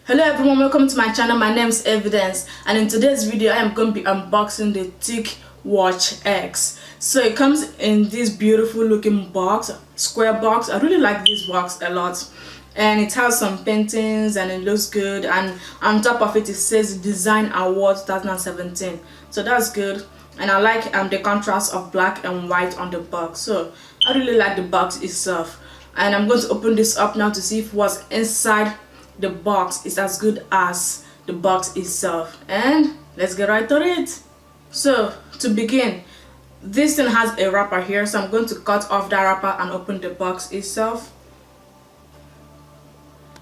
Hello everyone, welcome to my channel. My name is Evidence, and in today's video I am going to be unboxing the Tichwatch S. So it comes in this beautiful looking box, square box. I really like this box a lot, and it has some paintings and it looks good, and on top of it it says Design Award 2017, so that's good. And I like the contrast of black and white on the box, so I really like the box itself. And I'm going to open this up now to see if what's inside the box is as good as the box itself, and let's get right to it. So to begin, this thing has a wrapper here, so I'm going to cut off that wrapper and open the box itself.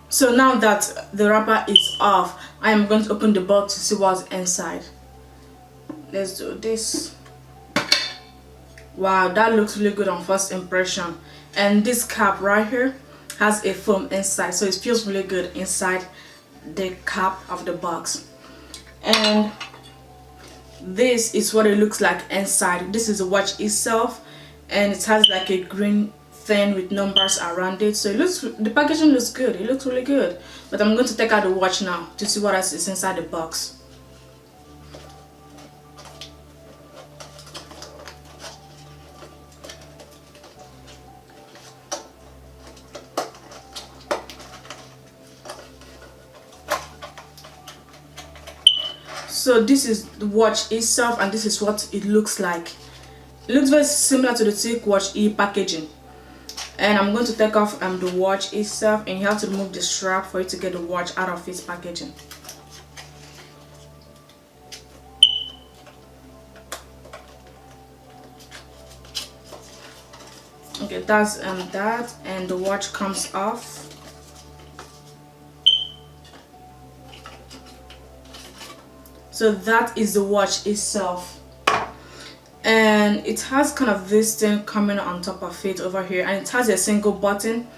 So now that the wrapper is off, I am going to open the box to see what's inside. Let's do this. Wow, that looks really good on first impression. And this cap right here has a foam inside, so it feels really good inside the cap of the box. And this is what it looks like inside. This is the watch itself, and it has like a green thing with numbers around it, so the packaging looks good. It looks really good. But I'm going to take out the watch now to see what else is inside the box. So this is the watch itself, and this is what it looks like. It looks very similar to the Ticwatch E packaging. And I'm going to take off the watch itself, and you have to remove the strap for you to get the watch out of its packaging. Okay, that's that, and the watch comes off. So that is the watch itself, and it has kind of this thing coming on top of it over here, and it has a single button,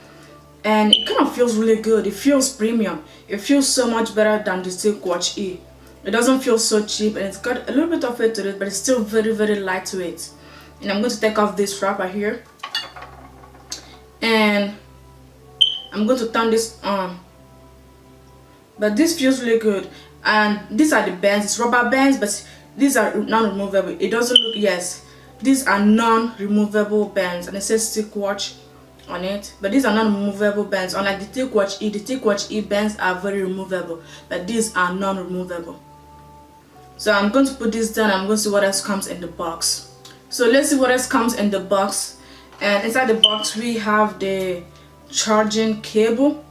and it kind of feels really good. It feels premium. It feels so much better than the Ticwatch E. It doesn't feel so cheap, and it's got a little bit of weight to it, but it's still very, very lightweight. And I'm going to take off this wrapper here, and I'm going to turn this on. But this feels really good. And these are the bands. It's rubber bands, but these are non-removable. It doesn't look, yes, these are non-removable bands, and it says Ticwatch on it, but these are non-removable bands. Unlike the Ticwatch E bands are very removable, but these are non-removable. So I'm going to put this down. I'm going to see what else comes in the box. So let's see what else comes in the box. And inside the box we have the charging cable,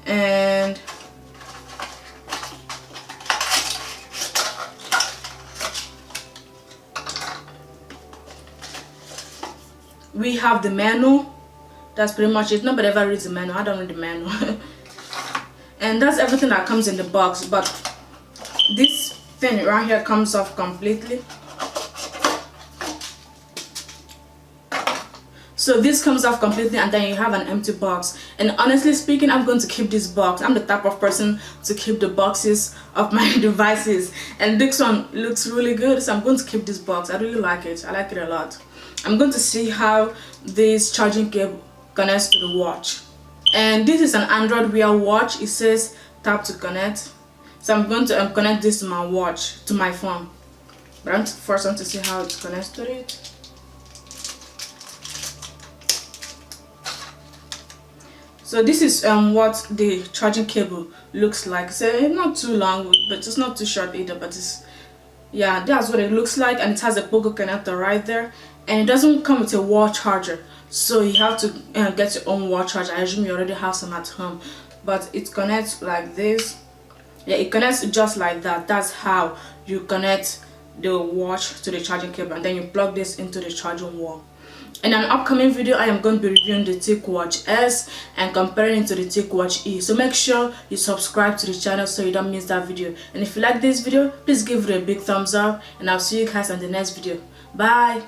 and we have the manual. That's pretty much it. Nobody ever reads the manual. I don't read the manual. And that's everything that comes in the box. But this thing right here comes off completely. So this comes off completely, and then you have an empty box. And honestly speaking, I'm going to keep this box. I'm the type of person to keep the boxes of my devices, and this one looks really good, so I'm going to keep this box. I really like it. I like it a lot. I'm going to see how this charging cable connects to the watch. And this is an Android Wear watch. It says tap to connect. So I'm going to connect this to my watch, to my phone. But I'm first want to see how it connects to it. So this is what the charging cable looks like. So it's not too long, but it's not too short either. But it's, yeah, that's what it looks like. And it has a pogo connector right there. And it doesn't come with a wall charger, so you have to get your own wall charger. I assume you already have some at home, but it connects like this. Yeah, it connects just like that. That's how you connect the watch to the charging cable, and then you plug this into the charging wall. In an upcoming video, I am going to be reviewing the Tichwatch S and comparing it to the Ticwatch E. So make sure you subscribe to the channel so you don't miss that video. And if you like this video, please give it a big thumbs up, and I'll see you guys on the next video. Bye.